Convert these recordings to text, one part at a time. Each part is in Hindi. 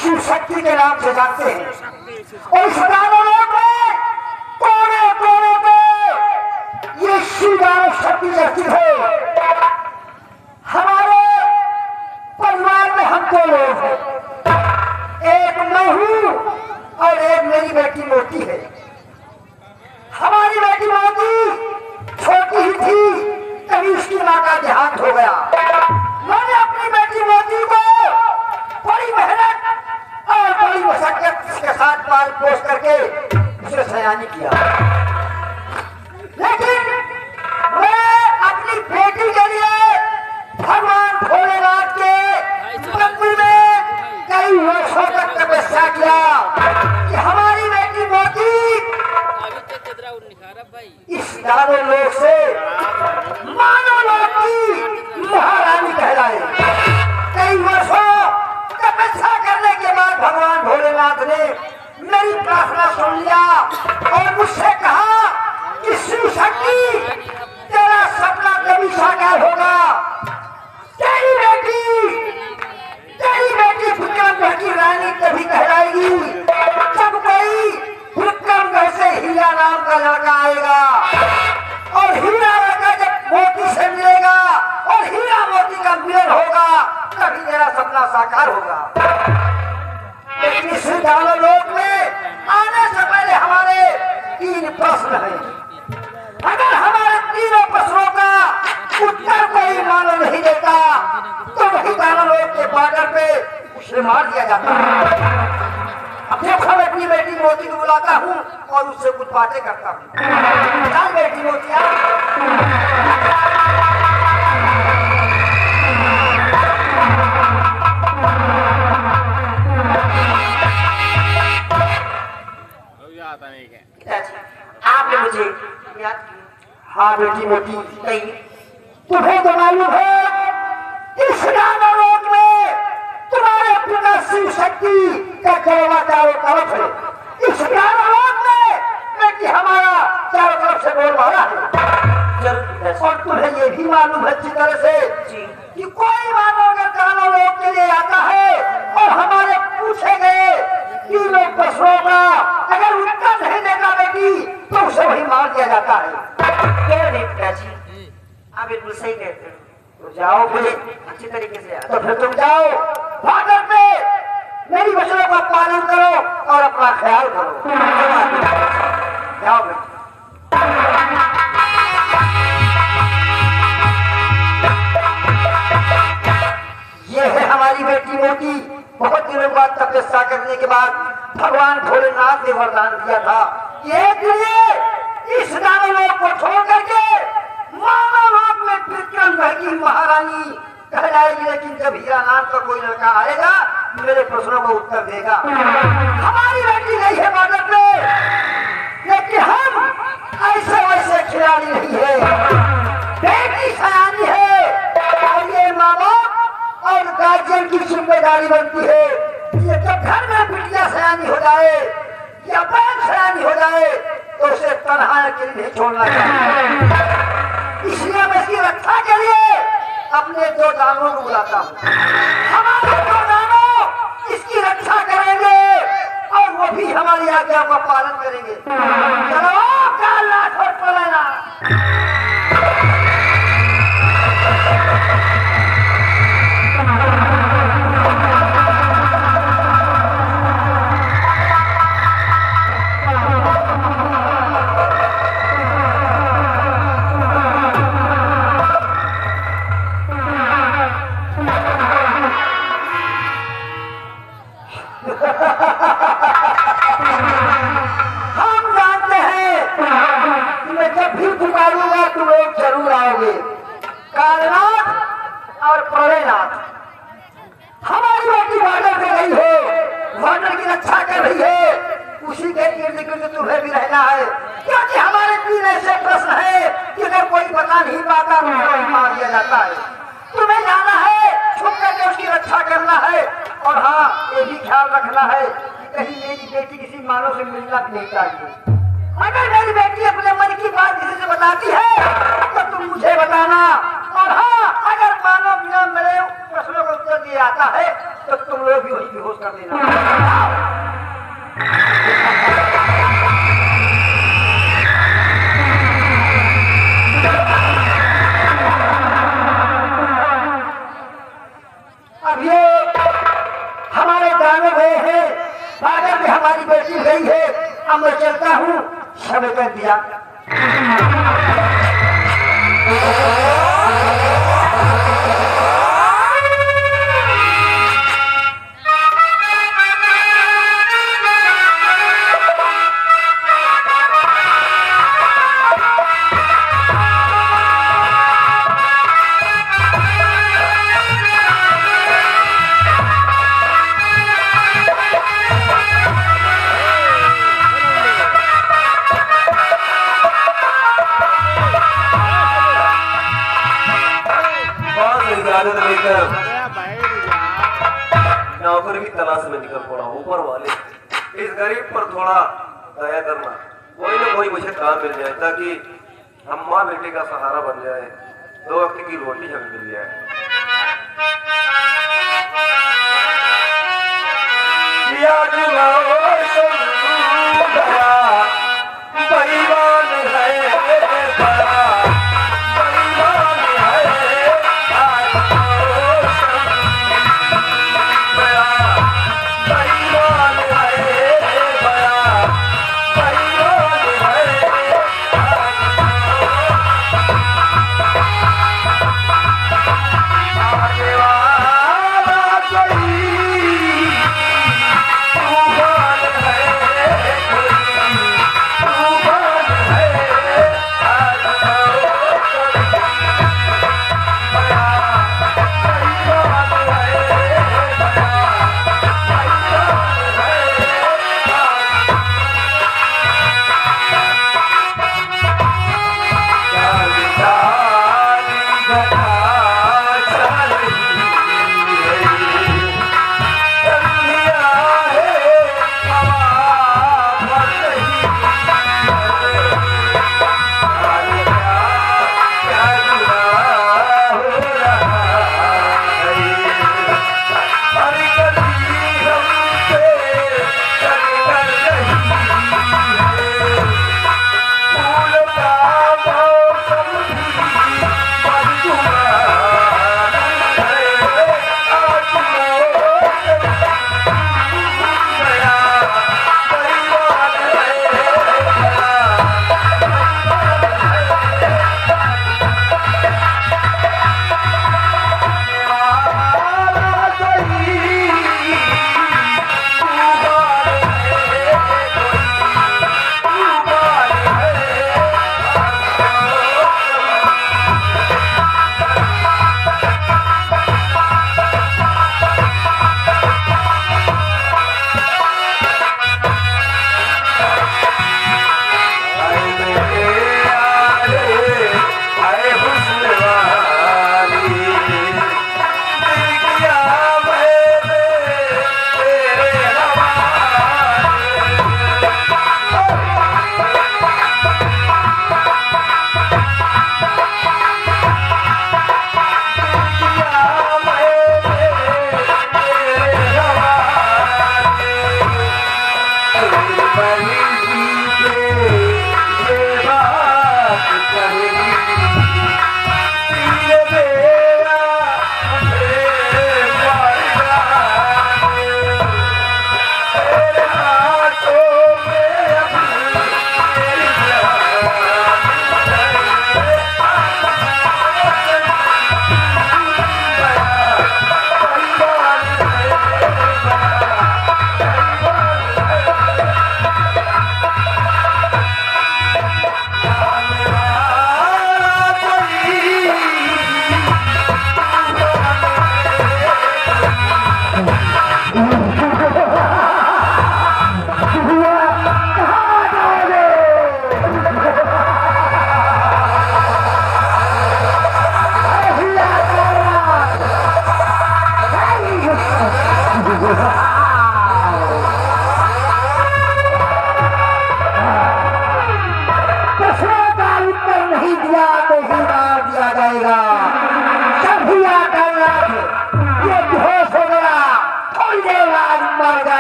शिव शक्ति के नाम से जानते हैं। और इस दानव लोक में कोने कोने पे ये शिव दानव शक्ति स्थित है। हमारे परिवार में हम दो लोग हैं, एक मैं हूं और एक मेरी बेटी मोती है। हमारी बेटी मोती छोटी ही थी तभी उसकी मां का देहांत हो गया। मैंने अपनी बेटी मोती को बड़ी मेहनत और बड़ी मशक्कत के साथ पाल पोस करके उसे सयानी किया। लेकिन मैं अपनी बेटी के लिए भगवान भोलेनाथ के मंदिर में कई वर्षों तक तपस्या किया कि हमारी बेटी मोती इस दानव लोक से मानव लोक की महारानी कहलाए। कई वर्षों तपस्या करने के बाद भगवान भोलेनाथ ने मेरी प्रार्थना सुन लिया और मुझसे कहा कि शिव शक्ति तेरा सपना कभी साकार होगा। तेरी बेटी विक्रमगढ़ की रानी तभी कहलाएगी जब कोई विक्रमगढ़ से हीरा नाम का लड़का आएगा और हीरा लड़का जब मोती से मिलेगा और हीरा मोती का मिलन होगा तभी तेरा सपना साकार होगा। लेकिन इस दानव लोक में आने से पहले हमारे 3 प्रश्न हैं। अगर हमारे तीनों प्रश्नों का उत्तर कोई मालूम नहीं देता तो वही दानव लोक के बॉर्डर पे उसे मार दिया जाता है। अब देखो मैं अपनी बेटी मोती को बुलाता हूँ और उससे कुछ बातें करता हूँ। चल बेटी मोतिया, आपने मुझे याद किया। हाँ बेटी मोती, तुम्हें तो मालूम है इस दानव लोक में तुम्हारे पिता शिव शक्ति का करवा चारों तरफ है। इस दानव लोक में बेटी हमारा चारों तरफ से बोलबाला है। और तुम्हें ये भी मालूम है अच्छी तरह से कि कोई मानव अगर दानव लोक के लिए आता है और हमारे पूछे गए तीनों प्रश्नों का अगर उत्तर नहीं देता बेटी तो उसे वही मार दिया जाता है। पिताजी आप बिल्कुल सही कहते हैं। तो जाओ फिर अच्छी तरीके से, तो फिर तुम जाओ बॉर्डर पे मेरी वचनों का पालन करो और अपना ख्याल करो। जाओ बेटी। ये है हमारी बेटी मोती। बहुत दिनों बाद तपस्या करने के बाद भगवान भोलेनाथ ने वरदान दिया था एक लिए इस दानव लोक को छोड़ करके मानव लोक में विक्रमगढ़ की महारानी कहलाएगी। लेकिन जब हीरा नाम का कोई लड़का आएगा मेरे प्रश्नों का उत्तर देगा। हमारी बेटी नहीं है बॉर्डर पे, लेकिन हम ऐसे वैसे खिलाड़ी नहीं है। बेटी सयानी है और ये माँ बाप और गार्जियन की जिम्मेदारी बनती है। ये जब घर में बिटिया सयानी हो जाए या बहन सयानी हो जाए तो उसे तन्हा के लिए छोड़ना चाहिए। इसलिए मैं इसकी रक्षा के लिए अपने 2 दानवों को बुलाता हूँ। हमारे 2 दानव इसकी रक्षा करेंगे और वो भी हमारी आज्ञा का पालन करेंगे। चलो कालनाथ और भोलेनाथ। तुम्हें भी रहना है क्योंकि हमारे 3 ऐसे प्रश्न है कि अगर कोई बता नहीं पाता तो मार दिया जाता है। तुम्हें जाना है, छुप करके उसकी रक्षा करना है और हाँ ये भी ख्याल रखना है कि कहीं मेरी बेटी किसी मानव से मिलना भी नहीं चाहिए। अगर मेरी बेटी अपने मन की बात किसी से बताती है तो तुम मुझे बताना और हाँ अगर मानव बिना मिले प्रश्नों का उत्तर दिया जाता है तो तुम लोग भी वही बेहोश कर देना। अब ये हमारे दानव गए हैं, बादल में हमारी बेटी गई है, अब मैं चलता हूँ, समय कर दिया। इजाजत लेकर नौकरी की तलाश में निकल पड़ा। ऊपर वाले इस गरीब पर थोड़ा दया करना, कोई ना कोई मुझे काम मिल जाए ताकि हम माँ बेटे का सहारा बन जाए, 2 वक्त की रोटी हमें मिल जाए।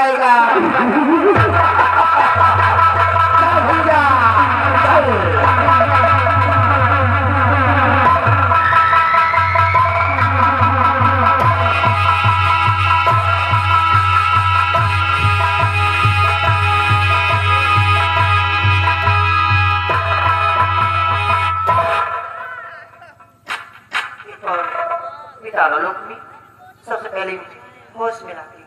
जाएगा। भैया बिताना लोग भी सबसे पहले होश में लाती हूँ।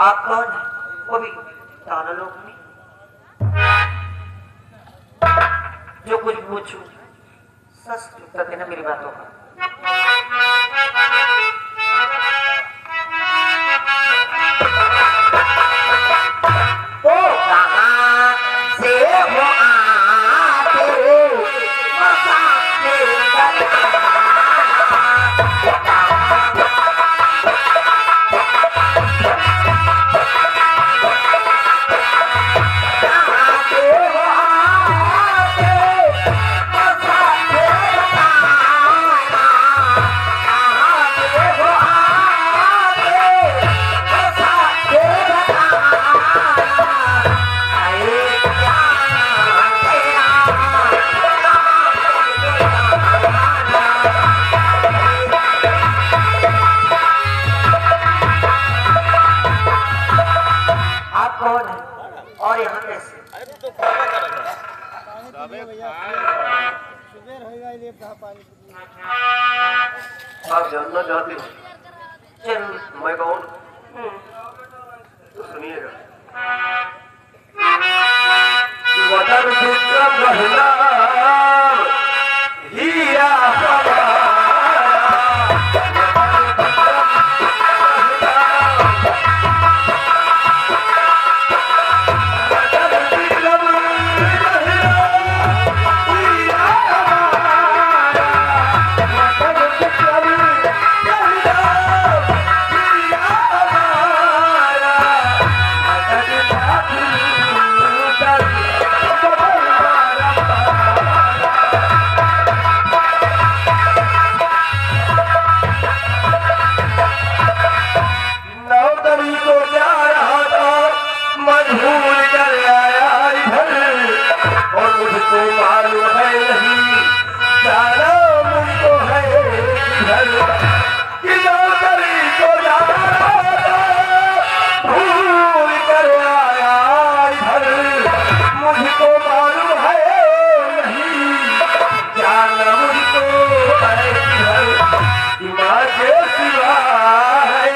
आप कौन है? वो भी ताना लोग में जो कुछ पूछूं सच उत्तर देना मेरी बातों का। तो कहाँ से हो आते बसाते कौन है और यहाँ कैसे? आप जानना चाहते हो जरूर। मैं कौन? तो सुनिएगा। वतन विक्रम रहना हीरा मालूम है नहीं जाना मुझको है कि नौकरी को जाना भूल कर आया इधर मुझको मालूम है नहीं जाना मुझको है इधर कि माँ के सिवा है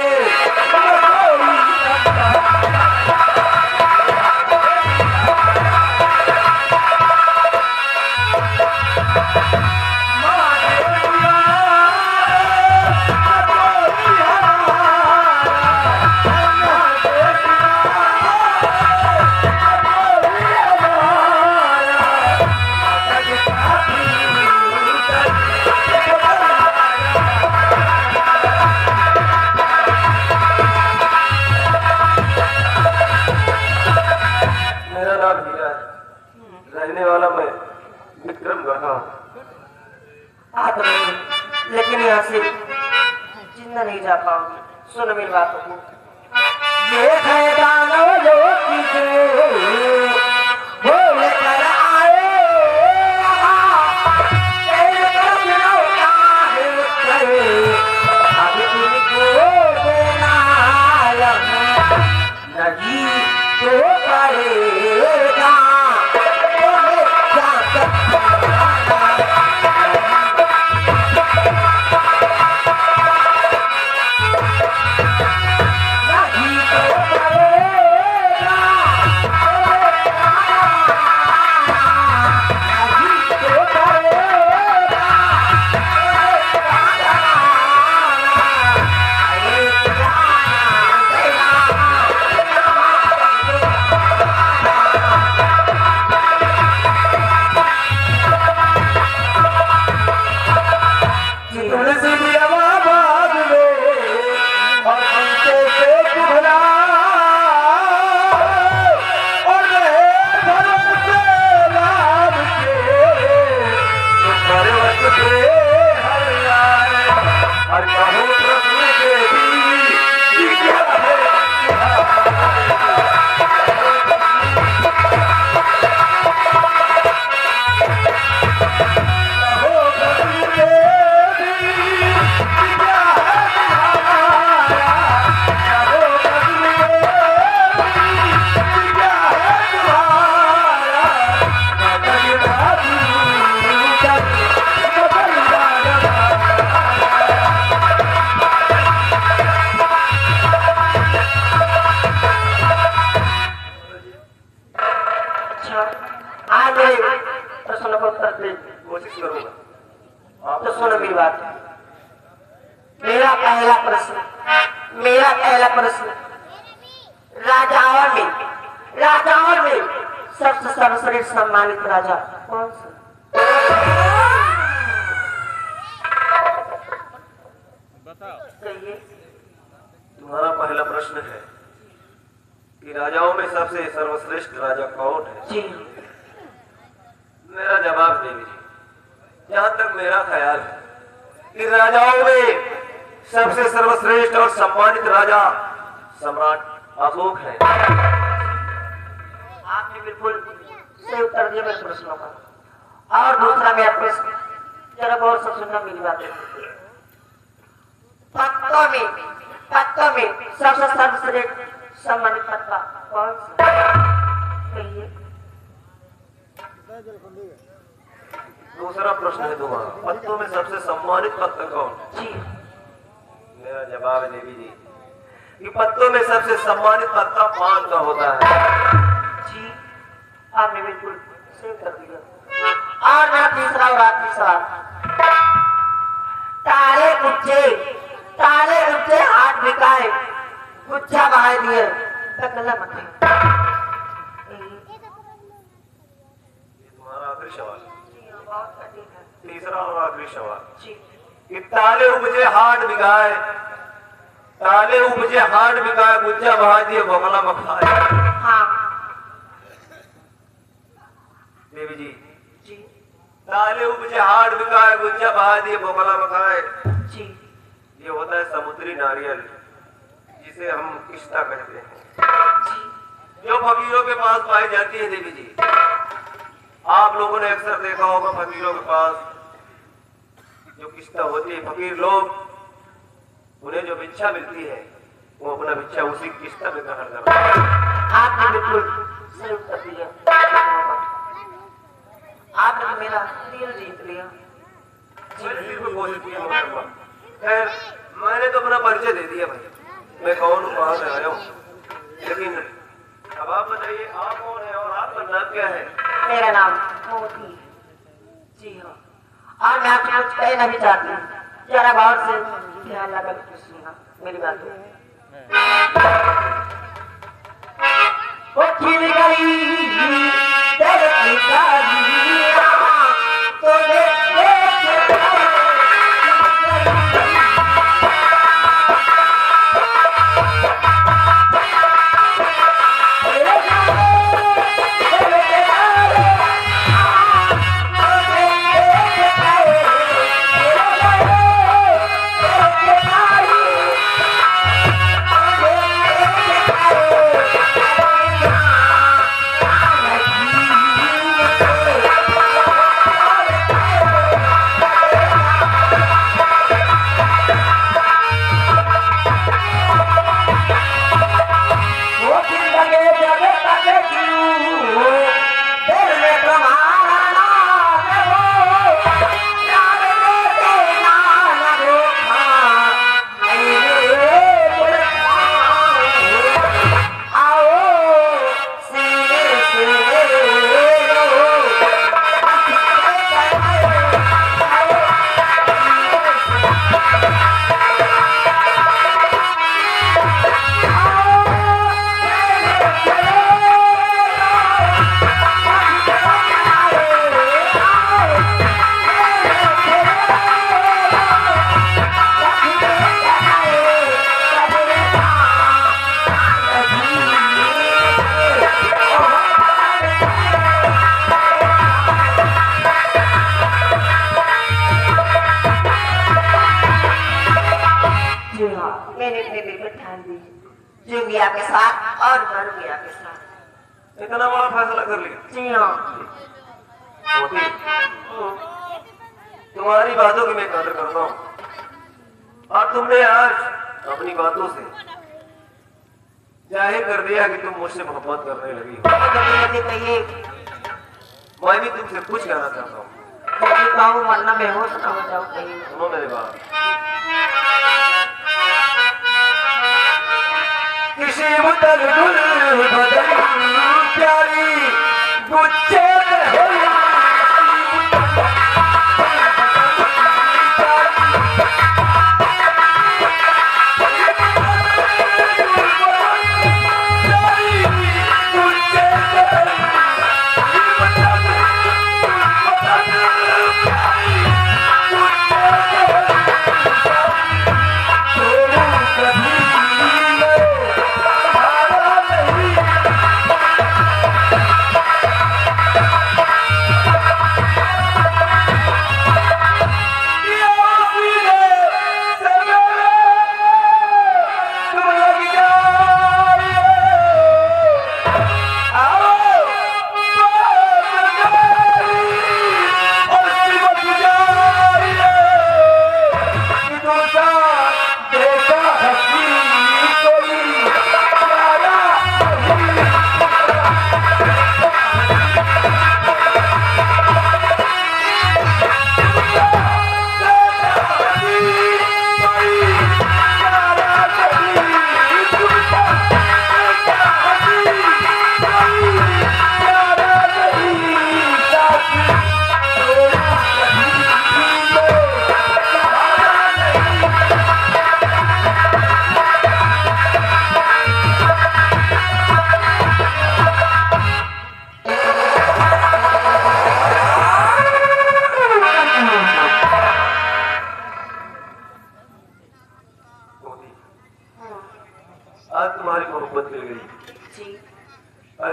रहने वाला मैं विक्रमगढ़ हूँ। लेकिन यहाँ से जिंदा नहीं जा पाऊंगी। सुनो मेरी बातों को। ये है दानव लोग वो लेकर आए अब तुमको देना नहीं तो करेगा सकते? कोशिश करूंगा। आप तो सुनो मेरी बात। मेरा पहला प्रश्न, राजाओं में सबसे सर्वश्रेष्ठ सम्मानित राजा कौन सा? कहिए। तुम्हारा पहला प्रश्न है कि राजाओं में सबसे सर्वश्रेष्ठ राजा कौन है? जी मेरा जवाब देवी जी, जहां तक मेरा ख्याल है कि राजाओं में सबसे सर्वश्रेष्ठ और सम्मानित राजा सम्राट अशोक है। आपने बिल्कुल सही उत्तर दिया मेरे प्रश्नों का। और दूसरा मेरा प्रश्न, जरा गौर से सुनना मेरी बातें। पत्तों में सबसे सर्वश्रेष्ठ सम्मानित पत्ता कौन सा? कहिए। दूसरा प्रश्न है तुम्हारा, पत्तों में सबसे सम्मानित पत्ता कौन? जी मेरा जवाब है देवी जी कि पत्तों में सबसे सम्मानित पत्ता पान का होता है। जी आपने बिल्कुल सही कर दिया। और मेरा तीसरा और आखिरी सवाल, ताले ऊंचे हाथ बिकाए गुच्छा बहाय दिए तकला मत है। तुम्हारा आखिरी सवाल, बहुत कठिन है। तीसरा और आखिरी सवाल जी कि ताले उपजे हाट बिकाए गुच्छा बहा दिए बगला मखाए। हाँ देवी जी, जी ताले उपजे हाट बिकाए गुच्छा बहा दिए बगला मखाए, जी ये होता है समुद्री नारियल, जिसे हम किश्ता कहते हैं, जी जो फकीरों के पास पाई जाती है। देवी जी, आप लोगों ने अक्सर देखा होगा फकीरों के पास जो किश्ता होती है, फकीर लोग उन्हें जो भिक्षा मिलती है वो अपना भिक्षा उसी किश्ता में ग्रहण करते हैं। आपने बिल्कुल सही उत्तर दिया। आपने तो मेरा दिल जीत लिया। मैंने सिर्फ कोशिश की है मौका। खैर, मैंने तो अपना परिचय दे दिया भाई, मैं कौन हूँ, कहाँ से आया हूँ, लेकिन अब आप बताइए आप कौन है और आपका नाम क्या है? मेरा नाम मोती है। जी हाँ, और मैं आपसे कुछ कहना भी चाहती हूँ, जरा गौर से ध्यान लगा के सुनना मेरी बात। वो खिल गई दिल की कलियां, तूने जिंगिया के साथ और मरुगिया के साथ। इतना बड़ा फैसला कर लिया? जी हाँ। मोती, तुम्हारी बातों की मैं कदर करता हूँ, और तुमने आज अपनी बातों से जाहिर कर दिया कि तुम मुझसे मोहब्बत करने लगी हो। मैं भी तुमसे कुछ कहना चाहता हूँ। वरना मैं हो जाऊँ कहीं। सुनो मेरी बात, किसी बदल बदल प्यारी गुच्छे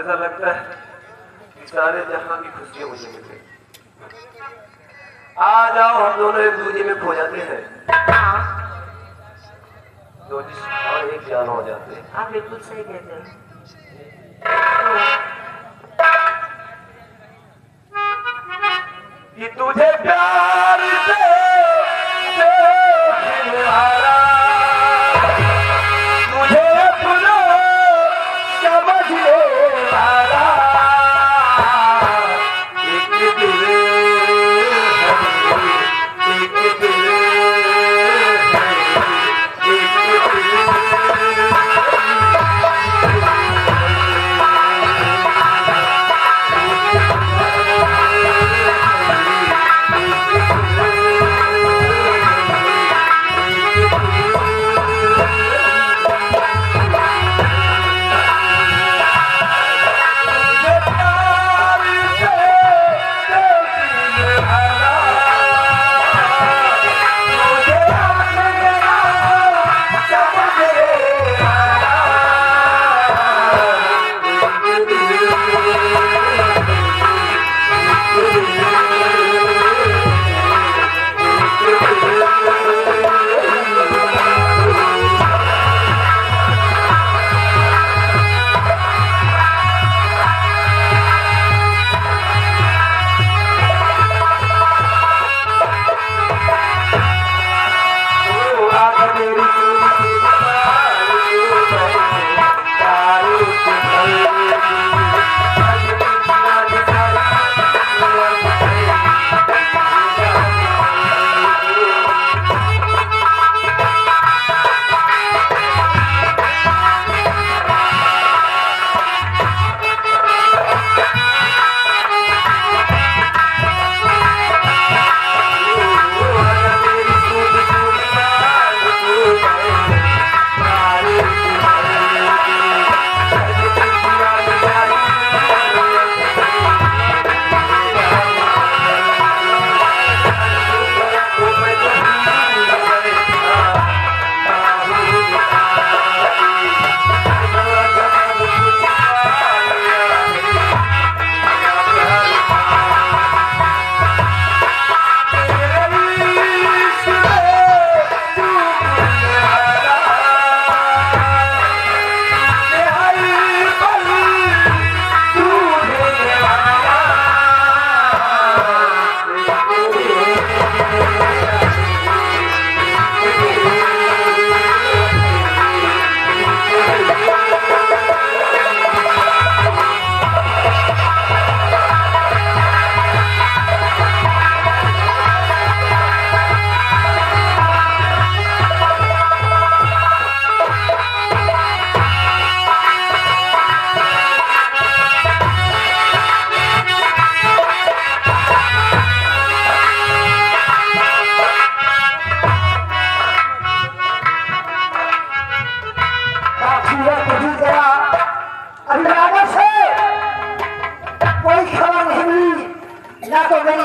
ऐसा लगता है कि सारे जहां की खुशियां मुझे मिल गई। आ जाओ हम दोनों एक दूसरे में खो जाते हैं, तो और एक जान हो जाते हैं। आप बिल्कुल सही कहते हैं। कि तुझे प्यार से देखिहारा, तुझे अपना समझ ले वाला, एक दिल है, एक दिल है,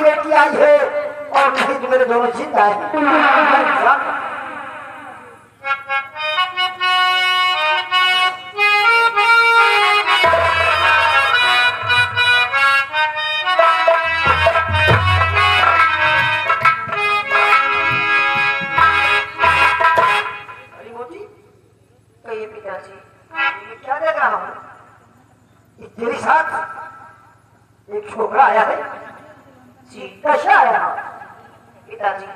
एक दिल आई है और नहीं तो मेरे दोनों जिंदा है। कहिए पिताजी, मैं क्या देख रहा हूँ? तेरे साथ एक छोकरा आया है जी कैसे आया? पिताजी,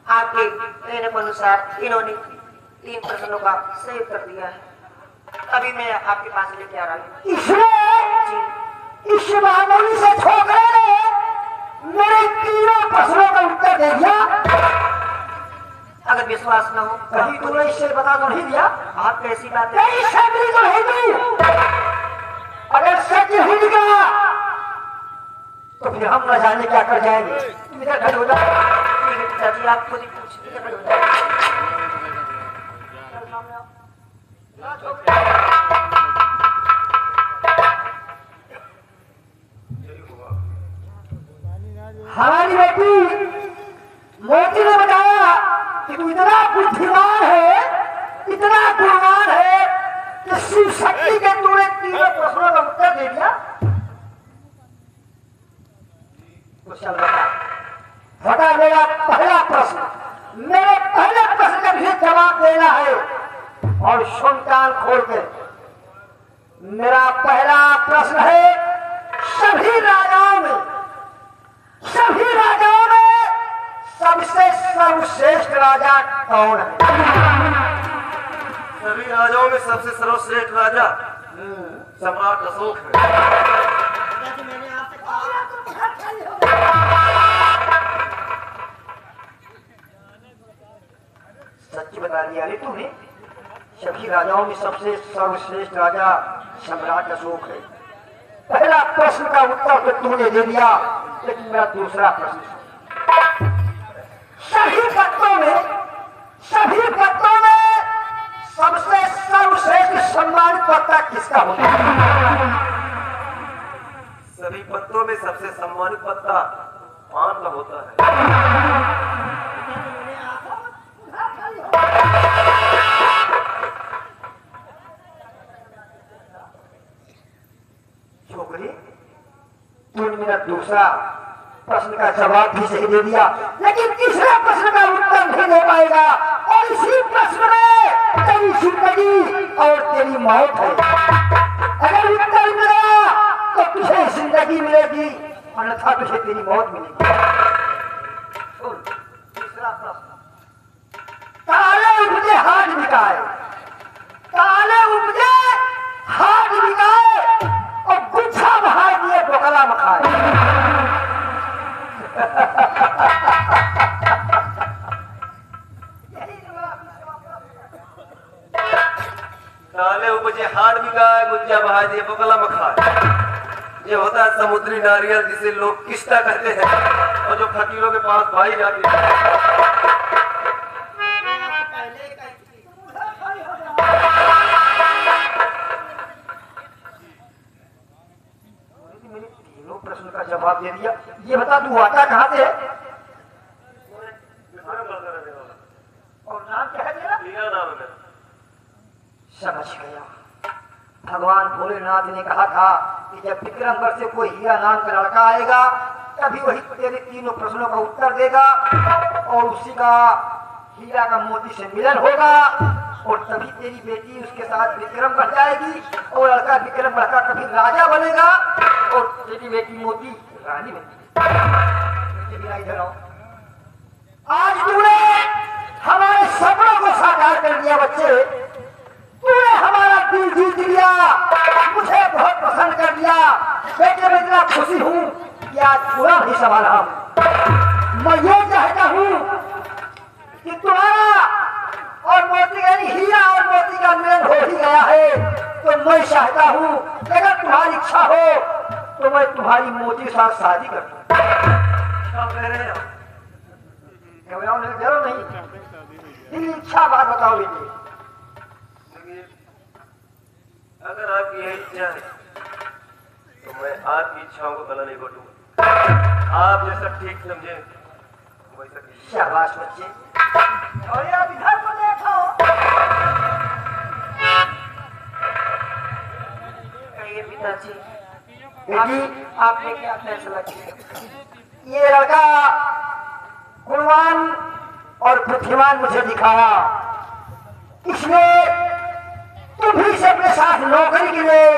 आपके कहने के अनुसार इन्होंने 3 प्रश्नों का सही उत्तर दिया है। अभी मैं आपके पास लेके आ रहा हूँ। इसने इस मामूली से छोकरे ने मेरे 3 प्रश्नों का उत्तर दे दिया। अगर विश्वास न हो कहीं तूने इससे बता तो नहीं दिया? आप कैसी बात है? नहीं समझी तो नहीं दी। अगर सच ही निकला तो फिर हम न जाने क्या कर जाएंगे। तुम इधर खड़े हो जाओ। ठीक है पिताजी, आप खुद ही पूछिए। इधर खड़े हो जाओ। हमारी बेटी मोती ने बताया कि तू इतना बुद्धिमान है, इतना गुणवान है कि शिव शक्ति के तूने तीनों प्रश्नों का उत्तर दे दिया। तो चल बता मेरा पहला प्रश्न, मेरे पहले प्रश्न का मुझे जवाब देना है और सुन कान खोल के। मेरा पहला प्रश्न है, सभी राजाओं में सबसे सर्वश्रेष्ठ राजा कौन है? सभी राजाओं में सबसे सर्वश्रेष्ठ राजा सम्राट अशोक है। सच्ची बता दिया रे तूने। सभी राजाओं में सबसे सर्वश्रेष्ठ राजा सम्राट अशोक है। पहला प्रश्न का उत्तर तो तूने दे दिया, लेकिन मेरा दूसरा प्रश्न, सभी पत्तों में सबसे सर्वश्रेष्ठ सम्मानित पत्ता किसका होता है? सभी पत्तों में सबसे सम्मानित पत्ता पान का होता है। छोकरी, तूने मेरा दूसरा प्रश्न का जवाब भी सही दे दिया, लेकिन तीसरे प्रश्न का उत्तर नहीं दे पाएगा। और इसी प्रश्न में तेरी जिंदगी और तेरी मौत है। अगर उत्तर मिला तो तुझे जिंदगी मिलेगी, अन्यथा तुझे तेरी मौत मिलेगी। तीसरा प्रश्न, काले उपजे हाथ बिकाए, और गुच्छा बहार दिए बोकला मखाए। काले उपजे हाथ बिकाए, गुज्जा बहा दिए बोकला मखाए। ये होता है समुद्री नारियल, जिसे लोग किस्ता कहते हैं और जो फकीरों के पास पाई जाती है। प्रश्न का जवाब दे दिया। ये बता तू आता कहाँ से है? और नाम क्या है तेरा? समझ गया। भगवान भोलेनाथ ने कहा था कि जब विक्रमगढ़ से कोई हीरा नाम का लड़का आएगा, तभी वही तेरे तीनों प्रश्नों का उत्तर देगा और उसी का हीरा का मोती से मिलन होगा, और तभी तेरी बेटी उसके साथ विक्रमगढ़ जाएगी और लड़का विक्रमगढ़ का कभी राजा बनेगा और तेरी बेटी मोती रानी बनेगी। इधर आओ। आज तूने हमारे सपनों को साकार कर दिया बच्चे। तूने हमारा दिल जीत लिया, मुझे बहुत पसंद कर दिया। बेटे मैं इतना खुशी हूँ कि आज पूरा नहीं संभाला। मैं ये चाहता हूँ कि तुम्हारा और मोती का हीरा और मोती का मेल हो ही गया है, तो मैं चाहता हूँ अगर तुम्हारी इच्छा हो तो मैं तुम्हारी मोती के साथ शादी कर दूं। जरूर नहीं, तेरी इच्छा बात बताओ बेटे। अगर आपकी यही इच्छा है तो मैं आपकी इच्छाओं को गला नहीं घोटूंगा। आप जैसा ठीक समझे वैसा कीजिए। शाबाश बच्चे। और ये अब इधर को देखो। कहिए पिताजी, बेटी, आपने क्या फैसला किया? ये लड़का गुणवान और बुद्धिमान मुझे दिखाया, इसलिए तुम भी से अपने साथ नौकरी के लिए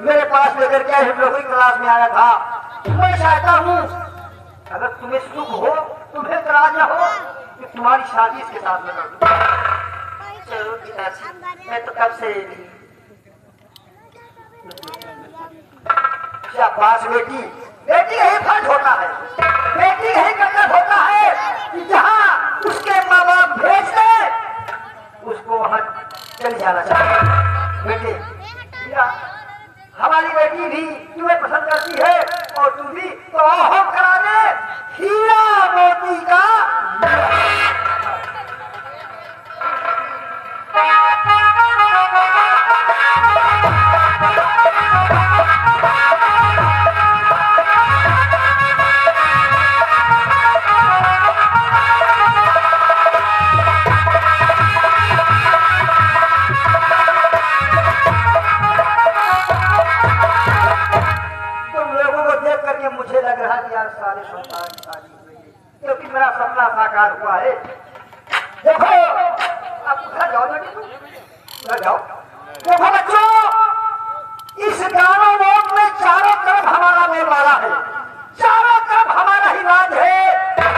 मेरे पास लेकर के नौकरी क्लास में आया था। मैं चाहता हूँ अगर तुम्हें सुख हो, तुम्हें तराज न हो, कि तुम्हारी शादी इसके साथ में कर दूं। जरूर पिताजी, मैं तो कब से रेडी। शाबाश बेटी। बेटी यही फर्ज होता है, बेटी यही कर्तव्य होता है कि जहाँ उसके माँ बाप भेज दे उसको वहाँ चल जाना चाहिए। बेटे, हमारी बेटी भी तुम्हें पसंद करती है और तुम भी, तो हम करा दे हीरा मोती का आज शादी हुई है, क्योंकि मेरा सपना साकार हुआ है। देखो आप घर जाओ बेटे, तुम घर जाओ। देखो बच्चों, इस गाँव लोक में चारों तरफ हमारा मेलवाला है, चारों तरफ हमारा ही राज है।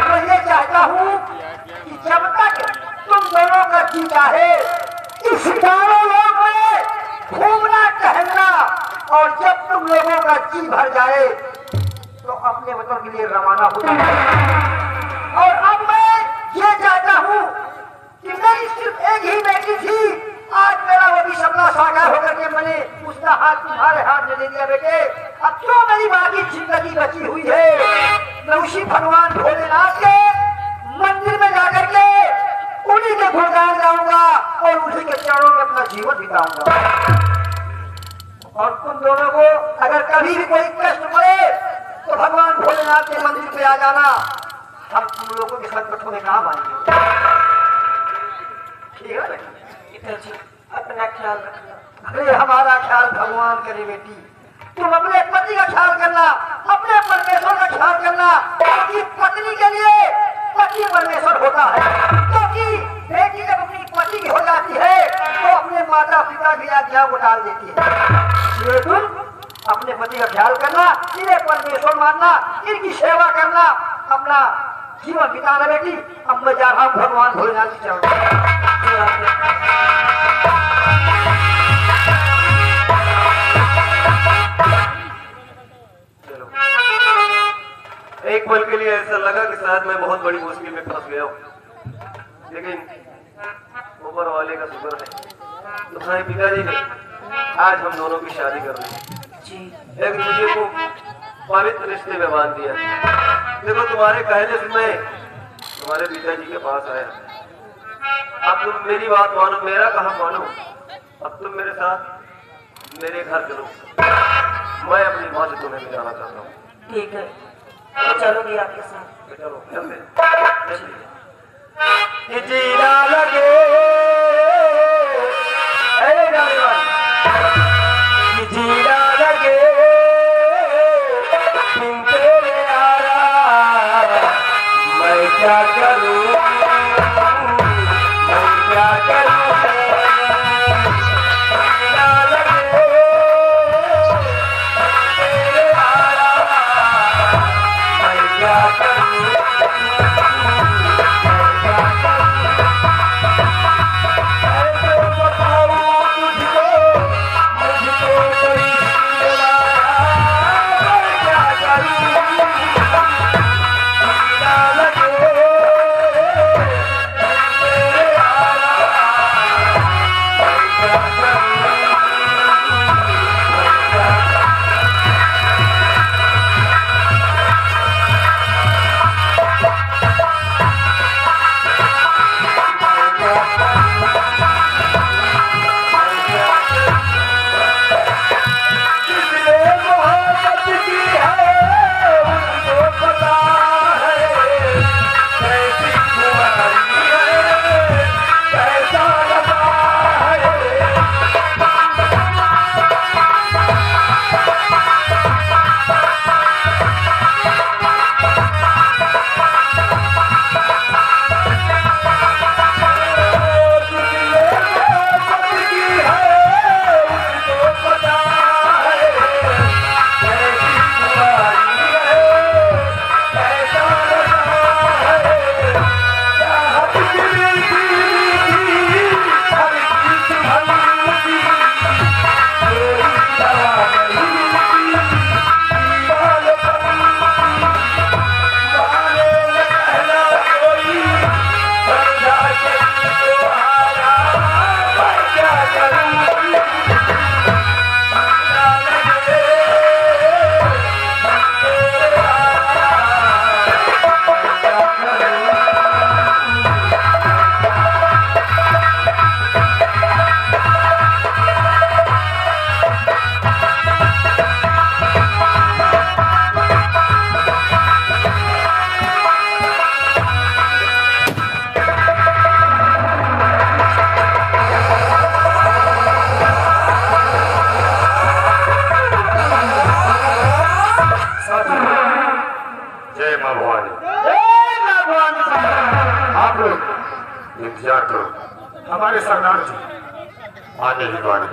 मैं ये चाहता हूँ कि जब तक तुम दोनों का जी चाहे इस गाँव लोक में घूमना टहलना, और जब तुम लोगों का जी भर जाए तो अपने वतन के लिए रवाना हो जाए। और अब मैं ये चाहता हूँ कि मेरी सिर्फ एक ही बेटी थी, आज मेरा वो भी सपना साकार होकर के मैंने उसका हाथ तुम्हारे हाथ में दे दिया। बेटे अब जो मेरी बाकी जिंदगी बची हुई है, मैं उसी भगवान भोलेनाथ के मंदिर में जाकर के उन्हीं के गुणगान गाऊंगा और उन्हीं के चरणों में अपना जीवन बिताऊंगा। और तुम दोनों को अगर कभी भी कोई कष्ट पड़े तो भगवान भोलेनाथ के मंदिर पे आ जाना, हम तुम लोगों के संकटों में काम आएंगे। ठीक है बेटा? पिताजी अपना ख्याल रखना। अरे हमारा ख्याल भगवान करे बेटी, तुम अपने पति का ख्याल करना, अपने परमेश्वर का ख्याल करना, क्योंकि पत्नी के लिए पति परमेश्वर होता है। क्योंकि बेटी जब अपनी पति की हो जाती है तो अपने माता पिता की आज्ञा को टाल देती है। इसलिए तुम अपने पति का ख्याल करना, इन्हें परमेश्वर मानना, इनकी सेवा करना, अपना जीवन बिताना। बेटी अब मैं जा रहा हूँ भगवान भोलेनाथ की चरण। एक पल के लिए ऐसा लगा कि शायद मैं बहुत बड़ी मुश्किल में फंस गया हूँ, लेकिन ऊपर वाले का शुक्र है तुम्हारे पिताजी ने आज हम दोनों की शादी कर दी, एक दूसरे को पवित्र रिश्ते में बांध दिया। देखो तुम्हारे कहने से मैं तुम्हारे पिताजी के पास आया। अब तुम मेरी बात मानो, मेरा कहा मानो। अब तुम मेरे साथ मेरे घर चलो, मैं अपनी माँ से तुम्हें मिलाना चाहता हूँ। ठीक है, तो चलोगी आपके साथ। चलो चलते। जीना लगे जीना लगे बिन तेरे यारा, मैं क्या करूं, मैं क्या करूं। जीना लगे तेरे यारा, मैं क्या करूं, मैं क्या करूं। ऐसे बताऊं तुझको, मुझको कोई मिला, मैं क्या करूं। जीना लगे तेरे यारा, मैं क्या करूं, मैं क्या करूं। वाले। भगवान साहब आप लोग इंतजार करो, हमारे सरदार जी आने ही वाले।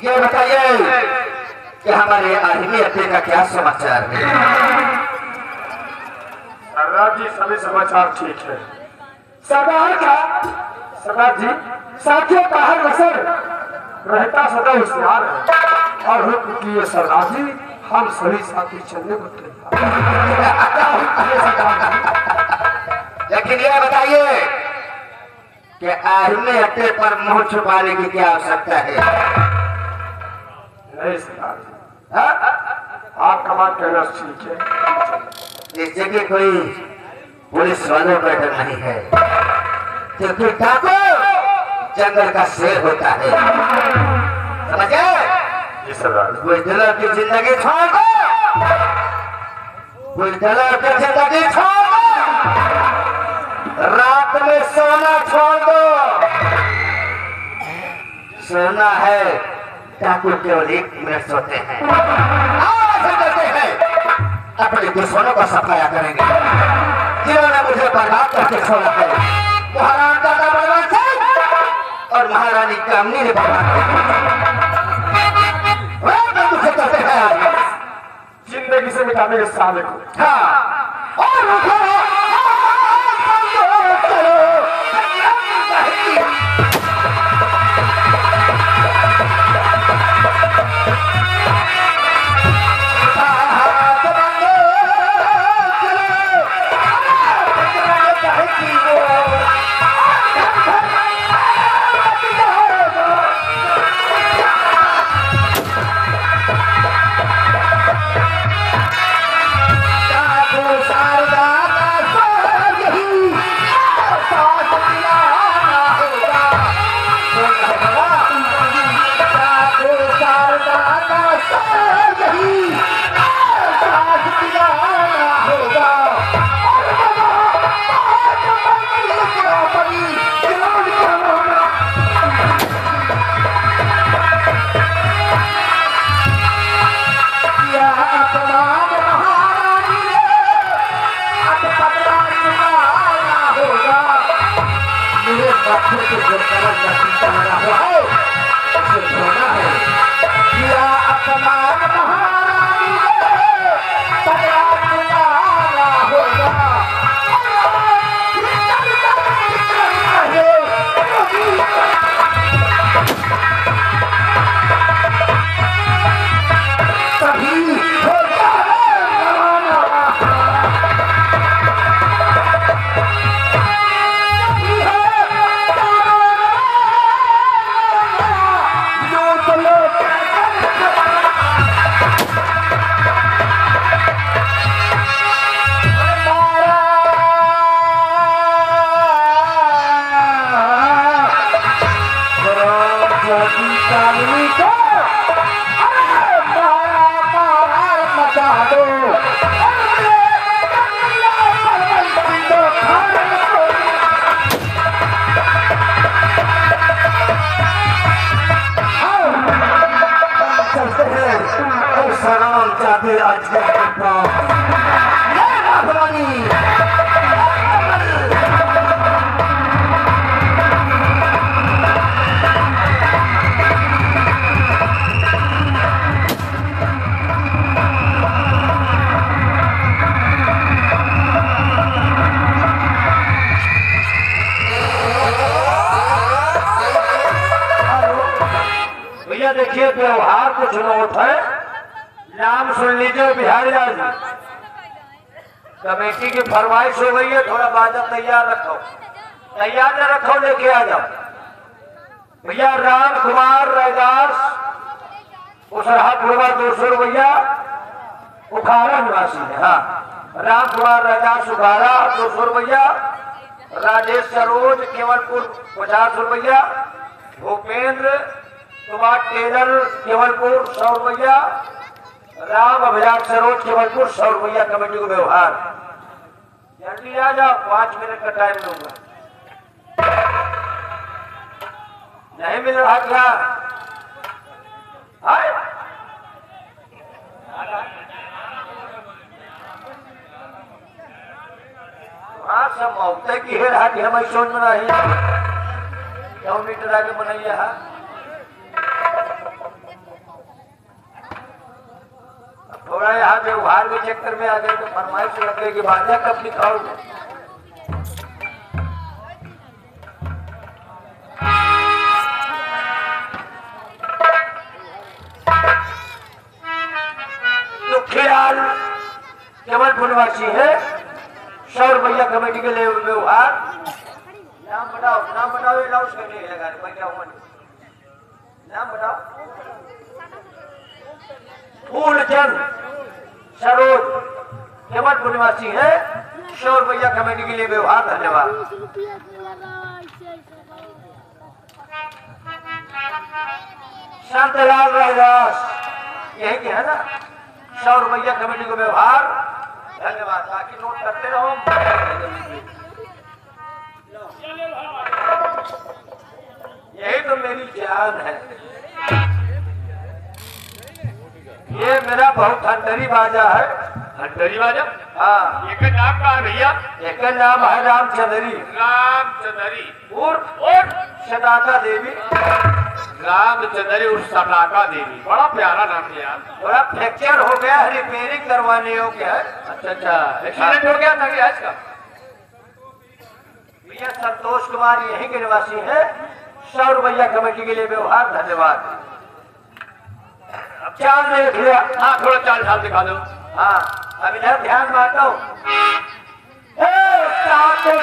ये बताइए कि हमारे आर्मी अड्डे का क्या समाचार है? सरदार जी सभी समाचार ठीक है। सरदार का सरदार जी साथियों का हर असर रहता सदा होशियार है और हुक्म किए सरदार जी, हम सभी साथी चलने को तैयार। लेकिन ये बताइए कि आर्मी अड्डे पर मुंह छुपाने की क्या आवश्यकता है? नहीं सरदार जी, आपका बात कहना ठीक है। इस जगह कोई पुलिस वालों का डर नहीं है, क्योंकि डाकू जंगल का शेर होता है, समझे? जी सरदार जी। बुजदिलों की जिंदगी छोड़ दो, बुजदिलों की जिंदगी छोड़ दो, रात में सोना छोड़ दो। सोना है, डाकू केवल 1 मिनट सोते हैं। ऐसा करते हैं, अपने दुश्मनों का सफाया करेंगे जिन्होंने मुझे बर्बाद करके छोड़ा है। वो हराम दादा बर्बाद थे और महारानी कामनी ने बर्बाद करते हैं जिंदगी से मिटाने के साले को। हाँ, और रुको, देखिए व्यवहार कुछ नोट है। नाम सुन लीजिए बिहारी लाल जी। कमेटी की फरमाइश हो गई है, थोड़ा बाजा तैयार रखो। तैयार न रखो, लेके आ जाओ। भैया राम कुमार रैदास उसरहा पुरवा 200 रुपया, उखाड़ा निवासी है। हाँ, राम कुमार रैदास उखाड़ा 200 रुपया, राजेश सरोज केवलपुर 50 रुपया, भूपेंद्र कुमार टेलर केवलपुर 100 रुपया, राम अभिलाष सरोज केवलपुर 100 रुपया कमेटी को व्यवहार। जल्दी आ जाओ, 5 मिनट का टाइम लूंगा। नहीं मिल रहा क्या? हाँ, सब मौते की है रहा कि हम ऐसा में नहीं 9 मीटर आगे बनाइए। हाँ, थोड़ा यहाँ व्यवहार के चक्कर में आ गए तो फरमाइश लग गई कि बाजा कब लिखाओगे। तो ख्याल केवलपुर निवासी है, 100 रुपया कमेटी के लिए व्यवहार। नाम बताओ, नाम बताओ, ये लाउड करने लगा नाम बताओ। फूलचंद सरोज केवलपुर निवासी है, 100 रुपया कमेटी के लिए व्यवहार। धन्यवाद। शांतलाल रैदास यही के है ना, 100 रुपया कमेटी को व्यवहार। धन्यवाद। बाकी नोट करते रहो। यही तो मेरी जान है। ये मेरा बहुत हंडरी बाजा है। हंडरी बाजा? हाँ। एक नाम का है भैया? एक नाम है रामचंदरी। रामचंदरी और सदाका देवी। रामचंदरी उर्फ सदाका देवी, बड़ा प्यारा नाम है यार। थोड़ा फ्रैक्चर हो गया है, रिपेयरिंग करवाने हो गया है। अच्छा अच्छा, एक्सीडेंट हो गया था क्या आज का? भैया संतोष कुमार यहीं के निवासी है, 100 रुपया कमेटी के लिए व्यवहार। धन्यवाद। अब चाल देख लिया। हाँ, थोड़ा चाल ढाल दिखा दो। हाँ, अब इधर ध्यान मारता हूँ।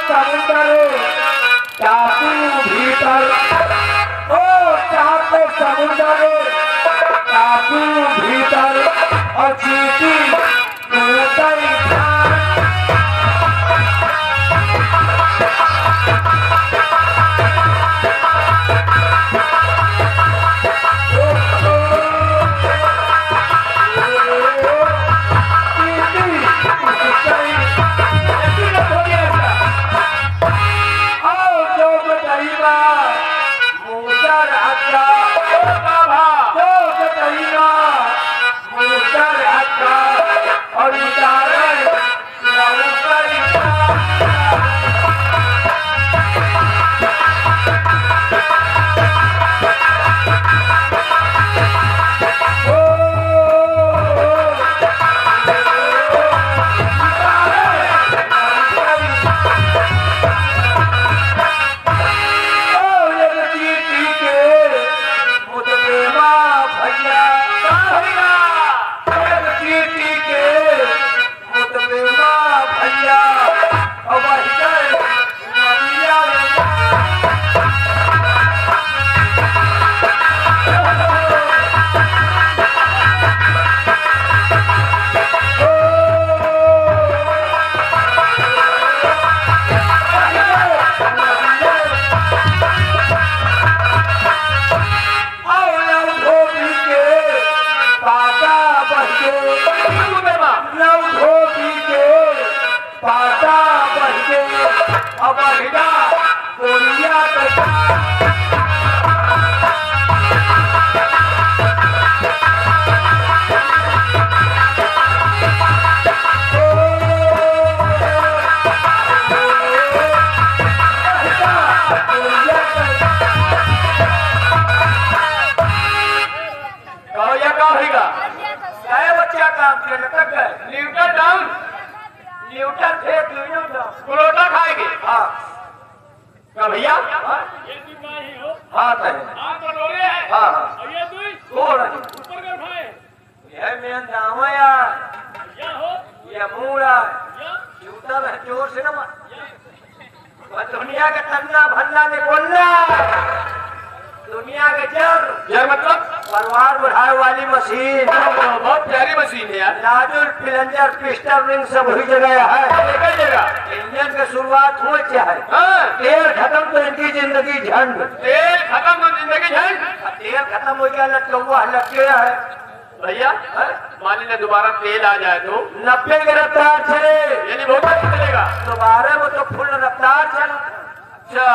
समुद्र टापू भीतर, ओ चाहते समुद्र टापू भीतर और चीटी ऊपर न्यूटन डाउन, न्यूटन थे पुरोटा खाएंगे। हाँ क्या भैया? हाँ है। हाँ हाँ कौन है? यह मेन दाम है यार, ये मूड़ा जूता में जोर से न मार। दुनिया का तन्ना भन्ना ने बोलना, दुनिया के जर मतलब परवार बढ़ाए वाली मशीन, बहुत प्यारी मशीन है यार। नाजुल प्लंजर पिस्टन रिंग सब वही जगह है। कई जगह इंजन की शुरुआत हो चाहे तेल खत्म तो इनकी जिंदगी झंड, तेल खत्म तो जिंदगी झंड। तेल खत्म हो गया लटकौआ लग गया है भैया मान लीजिए दोबारा तेल आ जाए तो 90 की रफ्तार चले, यानी बहुत अच्छा चलेगा। दोबारा वो तो फुल रफ्तार चल। अच्छा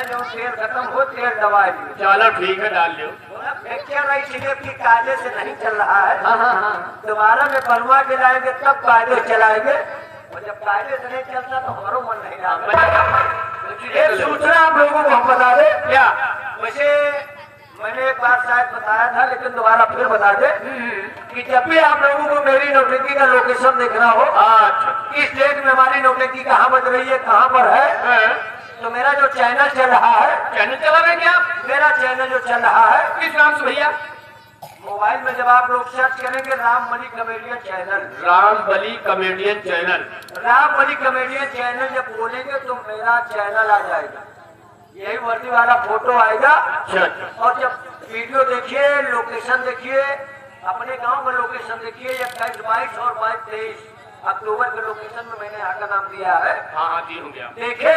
जो तेल खत्म हो तेल दबा दी। चलो ठीक है डाल लो। फ्रैक्चर इसलिए की कायदे से नहीं चल रहा है। दोबारा में बनवा के लाएंगे तब कायदे चलाएंगे, और जब कायदे से नहीं चलता तो हमारो मन नहीं लगता। एक सूचना आप लोगों को हम बता दे क्या? वैसे मैंने एक बार शायद बताया था लेकिन दोबारा फिर बता दे कि जब भी आप लोगों को मेरी नौटंकी का लोकेशन देखना हो, अच्छा किस डेट में हमारी नौटंकी कहाँ बज रही है, कहाँ पर है, तो मेरा जो चैनल चल रहा है, चैनल चला रहे क्या? मेरा चैनल जो चल रहा है किस नाम से भैया? मोबाइल में जब आप लोग सर्च करेंगे राम बली कॉमेडियन चैनल, राम बली कॉमेडियन चैनल। राम बली कॉमेडियन चैनल जब बोलेंगे तो मेरा चैनल आ जाएगा, यही वर्दी वाला फोटो आएगा। अच्छा और जब वीडियो देखिए, लोकेशन देखिए, अपने गांव में लोकेशन देखिए, 21, 22 और 22, 23 अक्टूबर के लोकेशन में मैंने यहाँ का नाम दिया है। हाँ दी हो गया। देखे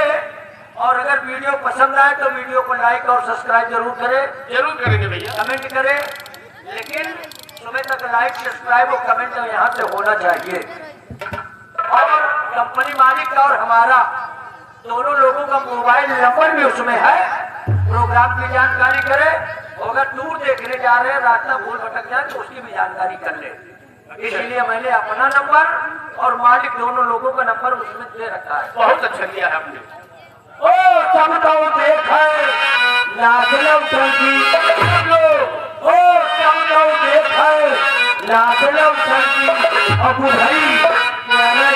और अगर वीडियो पसंद आए तो वीडियो को लाइक और सब्सक्राइब जरूर करें, जरूर करेंगे भैया। कमेंट करें, लेकिन सुबह तक लाइक सब्सक्राइब और कमेंट यहाँ से होना चाहिए। और कंपनी मालिक और हमारा दोनों लोगों का मोबाइल नंबर भी उसमें है, प्रोग्राम की जानकारी करें। अगर टूर देखने जा रहे हैं, रास्ता भूल भटक जाए तो उसकी भी जानकारी कर ले। इसलिए मैंने अपना नंबर और मालिक दोनों लोगों का नंबर उसमें दे रखा है। बहुत अच्छा किया है आपने। ओ चमकाओ देखे नाचलो टंकी, ओ चमकाओ देखे नाचलो टंकी, अब भाई मैंने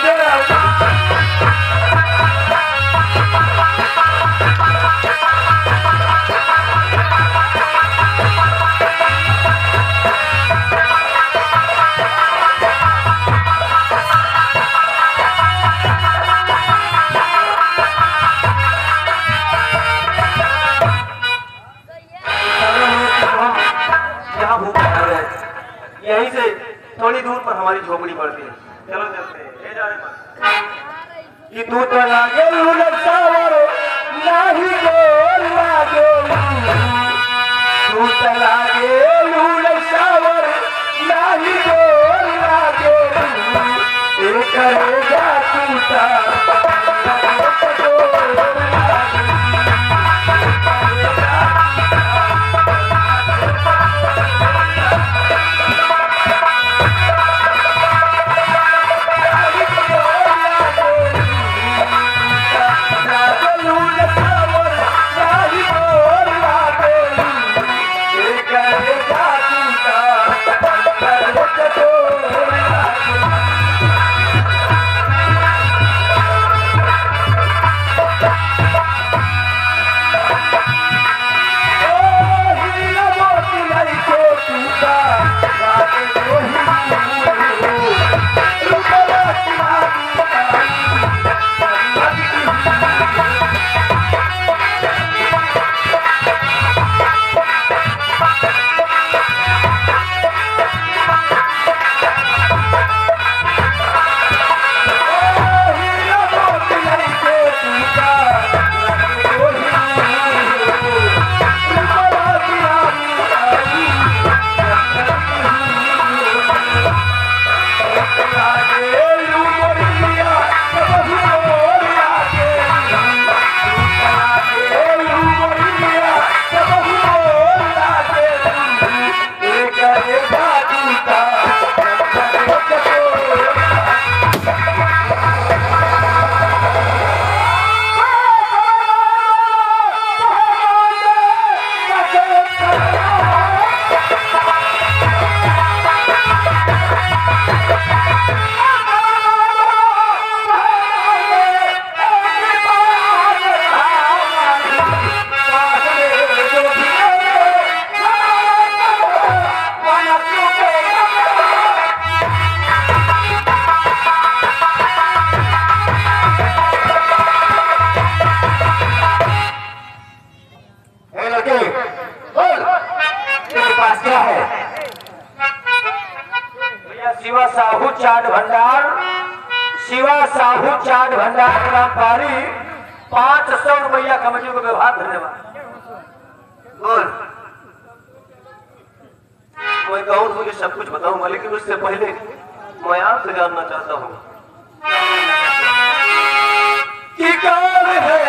यहीं से थोड़ी दूर पर हमारी झोपड़ी पड़ती है। चलो चलते हैं, ले जाने मत। कि तू तो लागे सावर नाही गोर लागे, तू तो लागे सावर नाही गोर लागे, एक करेगा टूटा राहु चाट भंडार नाम पारी 500 रुपया कमेटी को व्यवहार धन्यवाद। बोल मैं कहूँ तुझे सब कुछ बताऊंगा, लेकिन उससे पहले मैं आपसे जानना चाहता हूँ कि कौन है